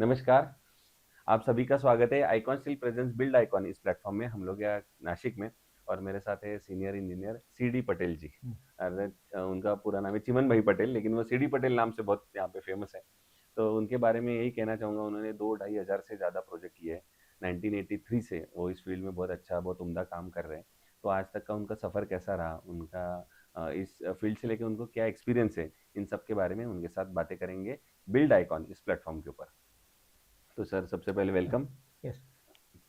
नमस्कार, आप सभी का स्वागत है icon steel presence build icon इस प्लेटफॉर्म में। हम लोग यहाँ नासिक में और मेरे साथ है सीनियर इंजीनियर सीडी पटेल जी। और उनका पूरा नाम है चिमन भाई पटेल, लेकिन वो सीडी पटेल नाम से बहुत यहाँ पे फेमस है। तो उनके बारे में यही कहना चाहूँगा, उन्होंने 2-2.5 हज़ार से ज़्यादा प्रोजेक्ट किए हैं। 1983 से वो इस फील्ड में बहुत अच्छा, बहुत उम्दा काम कर रहे हैं। तो आज तक का उनका सफ़र कैसा रहा, उनका इस फील्ड से लेकर उनको क्या एक्सपीरियंस है, इन सब के बारे में उनके साथ बातें करेंगे बिल्ड आइकॉन इस प्लेटफॉर्म के ऊपर। तो सर, सबसे पहले वेलकम। यस।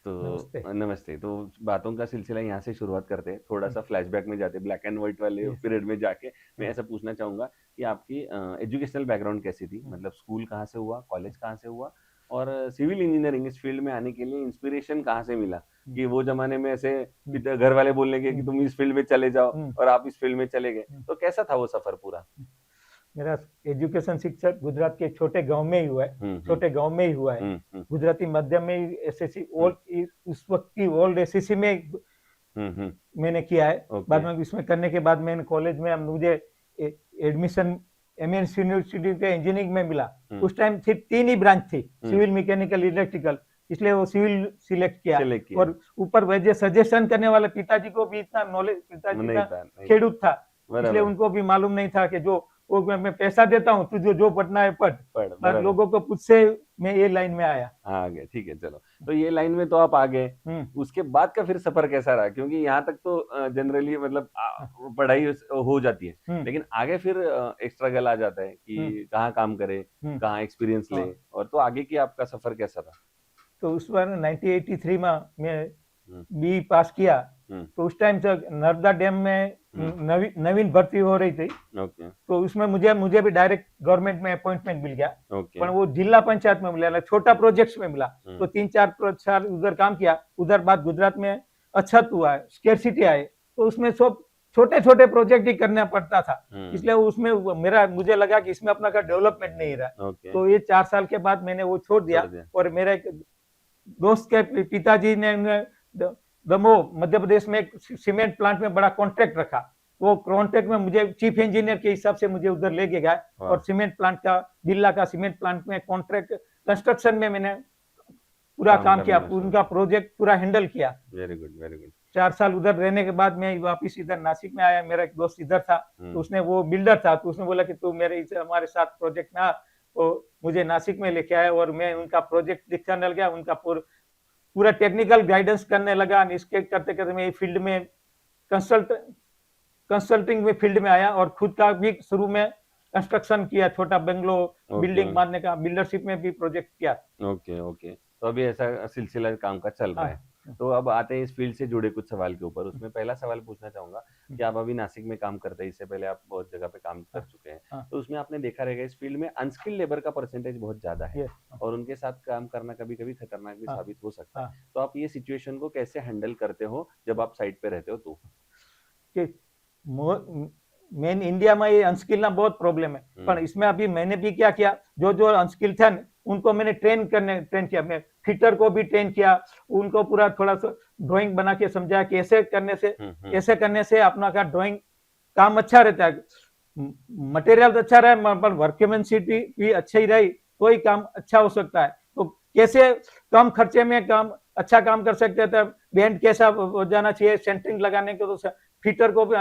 नमस्ते। तो नमस्ते। तो बातों का सिलसिला यहाँ से शुरुआत करते हैं, थोड़ा सा फ्लैशबैक में जाते हैं, ब्लैक एंड व्हाइट वाले यस। पीरियड में जाके। मैं यस। ऐसा पूछना चाहूँगा कि आपकी एजुकेशनल बैकग्राउंड कैसी थी, मतलब स्कूल कहाँ से हुआ, कॉलेज कहाँ से हुआ, और सिविल इंजीनियरिंग इस फील्ड में आने के लिए इंस्पिरेशन कहाँ से मिला? कि वो ज़माने में ऐसे घर वाले बोलने के कि तुम इस फील्ड में चले जाओ और आप इस फील्ड में चले गए, तो कैसा था वो सफ़र पूरा? मेरा एजुकेशन शिक्षा गुजरात के छोटे गांव में ही हुआ है। छोटे गांव में ही हुआ है। गुजराती माध्यम में ही एसएससी ओल्ड, उस वक्त की ओल्ड एसएससी में मैंने किया है। बाद में इसमें करने के बाद मैंने कॉलेज में मुझे एडमिशन एमएस यूनिवर्सिटी के इंजीनियरिंग में मिला। उस टाइम सिर्फ 3 ही ब्रांच थी, सिविल, मैकेनिकल, इलेक्ट्रिकल, इसलिए वो सिविल सिलेक्ट किया। और ऊपर वजह सजेशन करने वाले पिताजी को भी इतना नॉलेज, पिताजी का खेडूत था, इसलिए उनको भी मालूम नहीं था कि जो वो मैं पैसा देता हूँ, तुझे जो पढ़ना है पढ़। लोगों को पूछ से मैं ये लाइन में आया। आ गए, ठीक है, चलो। तो ये लाइन में तो आप आ गए, उसके बाद का फिर सफर कैसा रहा? क्योंकि यहाँ तक तो जनरली मतलब पढ़ाई हो जाती है, लेकिन आगे फिर एक स्ट्रगल आ जाता है कि कहाँ काम करे, कहाँ एक्सपीरियंस ले, और तो आगे की आपका सफर कैसा रहा? तो उस बार 1983 में मैं बी पास किया। तो उस टाइम से नर्मदा डैम में नवीन भर्ती हो रही थी। तो उसमें मुझे भी डायरेक्ट गवर्नमेंट में अपॉइंटमेंट मिल गया। पर वो जिला पंचायत में मिला, छोटा प्रोजेक्ट में मिला। तो 3-4 साल उधर काम किया। उधर बाद गुजरात में अच्छा हुआ है, स्केर्सिटी आए, तो उसमें सब छोटे छोटे प्रोजेक्ट ही करना पड़ता था। इसलिए उसमें मुझे लगा कि इसमें अपना का डेवलपमेंट नहीं रहा। तो ये 4 साल के बाद मैंने वो छोड़ दिया। और मेरे एक दोस्त के पिताजी ने दमोह मध्य प्रदेश में एक सीमेंट प्लांट में बड़ा कॉन्ट्रैक्ट रखा। वो कॉन्ट्रैक्ट में मुझे चीफ इंजीनियर के हिसाब से मुझे उधर ले गया और सीमेंट प्लांट का, बिरला का सीमेंट प्लांट में कॉन्ट्रैक्ट कंस्ट्रक्शन में मैंने पूरा काम किया, उनका प्रोजेक्ट पूरा हैंडल किया। Very good, very good. 4 साल उधर रहने के बाद मैं वापिस इधर नासिक में आया। मेरा एक दोस्त इधर था, तो उसने, वो बिल्डर था, तो उसने बोला कि तू हमारे साथ प्रोजेक्ट में आ। तो मुझे नासिक में लेके आया और मैं उनका प्रोजेक्ट दिखाने लगा, उनका पूरा टेक्निकल गाइडेंस करने लगा। इसके करते करते मैं फील्ड में कंसल्टिंग में फील्ड में आया और खुद का भी शुरू में कंस्ट्रक्शन किया, छोटा बंगलो, बिल्डिंग बांधने का, बिल्डरशिप में भी प्रोजेक्ट किया। Okay, okay. तो अभी ऐसा सिलसिला काम का चल रहा है। तो अब आते हैं इस फील्ड से जुड़े कुछ सवाल के ऊपर। उसमें पहला सवाल पूछना चाहूंगा कि आप अभी नासिक में काम करते हैं, इससे पहले आप बहुत जगह पे काम कर चुके हैं, तो उसमें आपने देखा रहेगा इस फील्ड में अनस्किल्ड लेबर का परसेंटेज बहुत ज्यादा है और उनके साथ काम करना कभी कभी खतरनाक भी साबित हो सकता है। तो आप ये सिचुएशन को कैसे हैंडल करते हो जब आप साइट पे रहते हो? तो मेन इंडिया में ये अनस्किल ना बहुत प्रॉब्लम है, पर इसमें अभी मैंने भी क्या किया, जो अनस्किल थे उनको मैंने ट्रेन किया। मैं फिटर को भी ट्रेन किया, उनको पूरा थोड़ा सा ड्राइंग बना के समझाया कि ऐसे करने से अपना का ड्राइंग काम अच्छा रहता है, मटेरियल अच्छा रहे पर वर्कमैनशिप भी अच्छा ही रही तो ही काम अच्छा हो सकता है। तो कैसे कम खर्चे में अच्छा काम कर सकते थे, बैंड कैसा हो जाना चाहिए, सेंटरिंग लगाने के, तो फिटर को भी,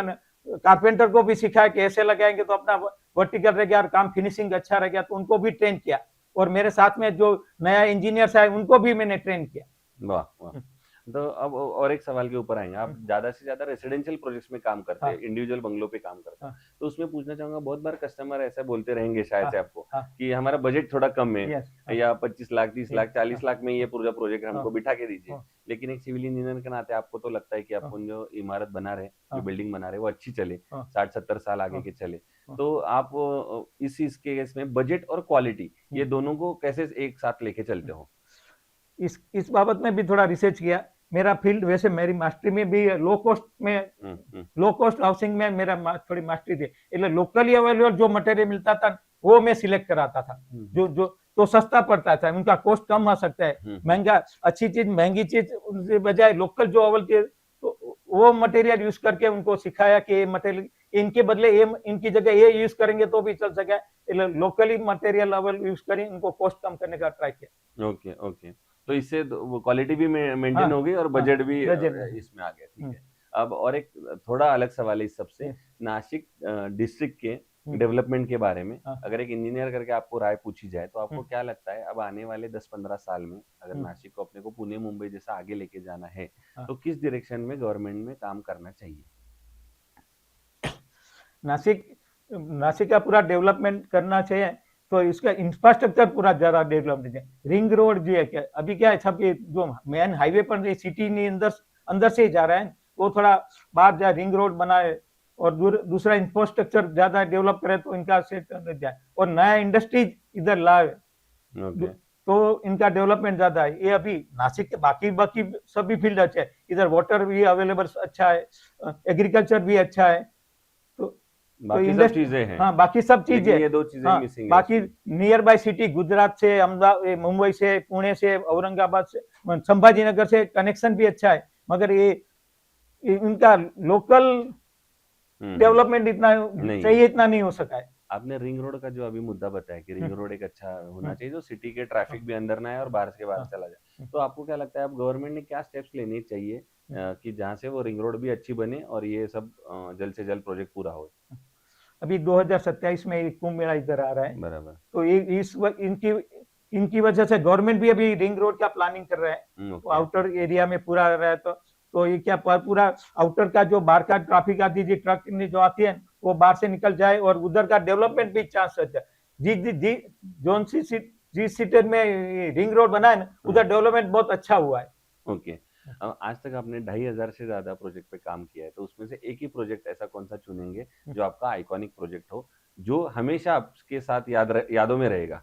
कारपेंटर को भी सिखाया कि ऐसे लगाएंगे तो अपना वर्टिकल रहेगा और काम फिनिशिंग अच्छा रहेगा। तो उनको भी ट्रेन किया और मेरे साथ में जो नया इंजीनियर्स आए उनको भी मैंने ट्रेन किया। वाह, वाह। तो अब और एक सवाल के ऊपर आएंगे। आप ज्यादा से ज्यादा रेसिडेंशियल प्रोजेक्ट्स में काम करते हैं, इंडिविजुअल बंगलों पे काम करते हैं, तो उसमें पूछना चाहूंगा, बहुत बार कस्टमर ऐसा बोलते रहेंगे शायद से आपको कि हमारा बजट थोड़ा कम है, या 25 लाख, 30 लाख, 40 लाख में ये पूरा प्रोजेक्ट हमको बिठा के दीजिए। लेकिन एक सिविल इंजीनियर के नाते आपको तो लगता है कि अपन जो इमारत बना रहे, जो बिल्डिंग बना रहे, वो अच्छी चले, 60-70 साल आगे के चले। तो आप इस केस में बजट और क्वालिटी, ये दोनों को कैसे एक साथ लेके चलते हो? इस बाबत में भी थोड़ा रिसर्च किया। मेरा फील्ड, वैसे मेरी मास्टरी में भी लो कॉस्ट हाउसिंग में मेरा थोड़ी मास्टरी थी, એટલે लोकली अवेलेबल जो मटेरियल मिलता था वो मैं सिलेक्ट कराता था, जो तो सस्ता पड़ता था, उनका कॉस्ट कम आ सकता है। महंगा, अच्छी चीज, महंगी चीज उनके बजाय लोकल जो अवेलेबल, तो वो मटेरियल यूज करके उनको सिखाया कि ये मटेरियल इनके बदले ये इनकी जगह ये यूज करेंगे तो भी चल सके, लोकली मटेरियल लेवल यूज करें, इनको कॉस्ट कम करने का ट्राई किया। ओके ओके, तो इससे वो क्वालिटी भी मेंटेन हाँ, हो गई और हाँ, बजट भी बजट इसमें आ गया। ठीक है, अब और एक थोड़ा अलग सवाल है इस सबसे, नासिक डिस्ट्रिक्ट के डेवलपमेंट के बारे में अगर एक इंजीनियर करके आपको राय पूछी जाए तो आपको क्या लगता है अब आने वाले 10-15 साल में अगर नासिक को अपने को पुणे मुंबई जैसा आगे लेके जाना है तो किस डायरेक्शन में गवर्नमेंट में काम करना चाहिए? नासिक का पूरा डेवलपमेंट करना चाहिए, तो इसका इंफ्रास्ट्रक्चर पूरा ज्यादा डेवलपमेंट है। रिंग रोड जो है, क्या अभी क्या है, सब ये जो मेन हाईवे पर सिटी ने अंदर से ही जा रहा है, वो थोड़ा बाहर जाए, रिंग रोड बनाए और दूसरा इंफ्रास्ट्रक्चर ज्यादा डेवलप करे तो इनका सेट जाए और नया इंडस्ट्रीज इधर लाए तो इनका डेवलपमेंट ज्यादा है। ये अभी नासिक के बाकी सभी फील्ड अच्छे है, इधर वाटर भी अवेलेबल अच्छा है, एग्रीकल्चर भी अच्छा है, बाकी सब चीजें हैं। हाँ, बाकी सब चीजें, ये दो चीजें मिसिंग है। बाकी नियर बाय सिटी गुजरात से, अहमदाबाद, मुंबई से, पुणे से, औरंगाबाद से, संभाजीनगर से कनेक्शन भी अच्छा है, मगर ये इनका लोकल डेवलपमेंट इतना चाहिए, इतना नहीं हो सका है। आपने रिंग रोड का जो अभी मुद्दा बताया कि रिंग रोड एक अच्छा होना चाहिए जो सिटी के ट्रैफिक भी अंदर ना आए और बाहर से बाहर चला जाए, तो आपको क्या लगता है अब गवर्नमेंट ने क्या स्टेप्स लेने चाहिए कि जहाँ से वो रिंग रोड भी अच्छी बने और ये सब जल्द से जल्द प्रोजेक्ट पूरा हो? अभी 2027 में कुंभ मेला इधर आ रहा है, बराबर, तो इस इनकी वजह से गवर्नमेंट भी अभी रिंग रोड का प्लानिंग कर रहा है, तो आउटर एरिया में पूरा रहा है, तो ये क्या पूरा आउटर का जो बाहर का ट्रैफिक आती है, ट्रक जो आती है वो बाहर से निकल जाए और उधर का डेवलपमेंट भी चांस अच्छा है। जोन सी जिस सिटी में रिंग रोड बना है ना, उधर डेवलपमेंट बहुत अच्छा हुआ है। ओके, आज तक आपने 2500 से ज्यादा प्रोजेक्ट पे काम किया है, तो उसमें से एक ही प्रोजेक्ट ऐसा कौन सा चुनेंगे जो आपका आइकॉनिक प्रोजेक्ट हो, जो हमेशा आपके साथ यादों में रहेगा?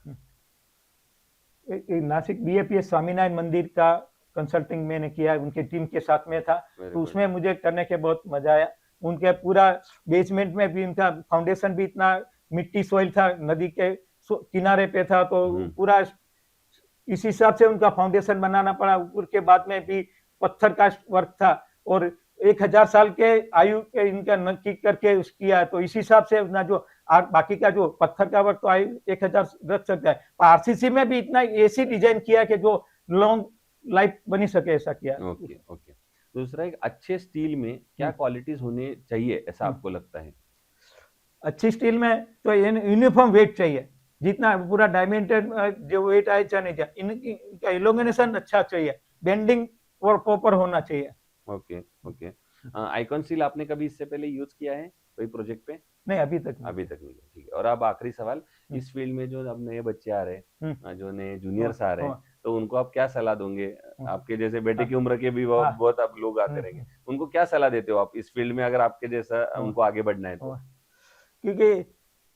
नासिक बीएपीएस स्वामीनारायण मंदिर का कंसल्टिंग मैंने किया, उनके टीम के साथ में था, तो उसमें मुझे करने के बहुत मजा आया। उनके पूरा बेसमेंट में भी उनका फाउंडेशन भी इतना मिट्टी सॉइल था, नदी के किनारे पे था, तो पूरा इस हिसाब से उनका फाउंडेशन बनाना पड़ा। उसके बाद में भी पत्थर का वर्क था और 1000 साल के आयु के इनका नक्की करके किया, तो इस हिसाब से ना जो बाकी का जो पत्थर का वर्क तो आयु 1000 रख सकता है, आरसीसी में भी इतना ऐसी डिजाइन किया कि जो लॉन्ग लाइफ बनी सके, ऐसा किया। ओके ओके, दूसरा एक अच्छे स्टील में क्या क्वालिटीज होने चाहिए ऐसा आपको लगता है? अच्छी स्टील में तो यूनिफॉर्म वेट चाहिए, जितना पूरा डायमेंटेड जो वेट आए चाहे नहीं चाहिए, इनका इलोमिनेशन अच्छा चाहिए, बेंडिंग और प्रॉपर होना चाहिए। ओके ओके, आइकॉन स्टील आपने कभी इससे पहले यूज किया है कोई प्रोजेक्ट पे? नहीं, अभी तक नहीं, ठीक है। और अब आखिरी सवाल, इस फील्ड में जो अब नए बच्चे आ रहे हैं, जो नए जूनियर्स आ रहे हैं, तो उनको आप क्या सलाह दोगे? आपके जैसे बेटे की उम्र के भी बहुत अब लोग आते रहेंगे, उनको क्या सलाह देते हो आप इस फील्ड में अगर आपके जैसा उनको आगे बढ़ना है तो? क्योंकि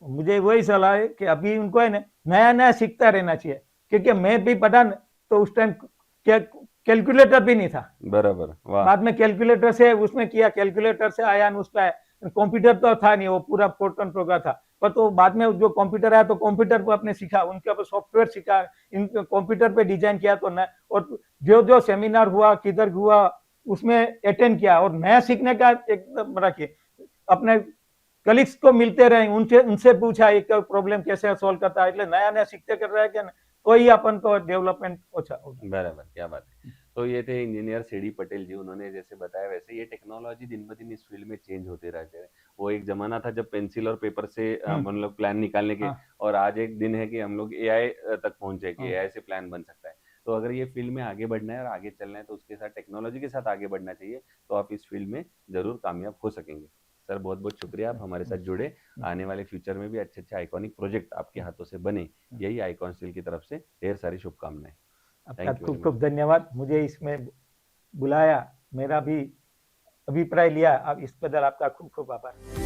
मुझे वही सलाह है कि अभी उनको है ना नया सीखता रहना चाहिए, क्योंकि मैं भी पढ़ा तो उस टाइम कैलकुलेटर भी नहीं था, बराबर, बाद में कैलकुलेटर से उसमें किया, कैलकुलेटर से आया, उसका कंप्यूटर तो था नहीं, वो पूरा फोर्टन प्रोग्राम था, पर तो बाद में जो कंप्यूटर आया तो कंप्यूटर पर अपने सीखा, उनके ऊपर सॉफ्टवेयर सीखा, इन कंप्यूटर पे डिजाइन किया, तो न और जो सेमिनार हुआ किधर हुआ उसमें अटेंड किया, और नया सीखने का एकदम रखिए, अपने कलीग्स को मिलते रहे, उनसे पूछा एक प्रॉब्लम कैसे सॉल्व करता है, नया सीखते कर रहा है क्या, तो ही अपन को डेवलपमेंट अच्छा होगा। बराबर, क्या बात है। तो ये थे इंजीनियर सीडी पटेल जी, उन्होंने जैसे बताया वैसे ये टेक्नोलॉजी दिन ब दिन इस फील्ड में चेंज होते रहते हैं। वो एक जमाना था जब पेंसिल और पेपर से हम लोग प्लान निकालने के, और आज एक दिन है कि हम लोग एआई तक पहुंचे कि एआई से प्लान बन सकता है। तो अगर ये फील्ड में आगे बढ़ना है और आगे चलना है तो उसके साथ टेक्नोलॉजी के साथ आगे बढ़ना चाहिए, तो आप इस फील्ड में जरूर कामयाब हो सकेंगे। सर बहुत बहुत शुक्रिया, आप हमारे साथ जुड़े। आने वाले फ्यूचर में भी अच्छे अच्छे आइकॉनिक प्रोजेक्ट आपके हाथों से बने, यही आइकॉन स्टील की तरफ से ढेर सारी शुभकामनाएं। आपका खूब खूब धन्यवाद, मुझे इसमें बुलाया, मेरा भी अभिप्राय लिया, अब इस बदल आपका खूब खूब आभार।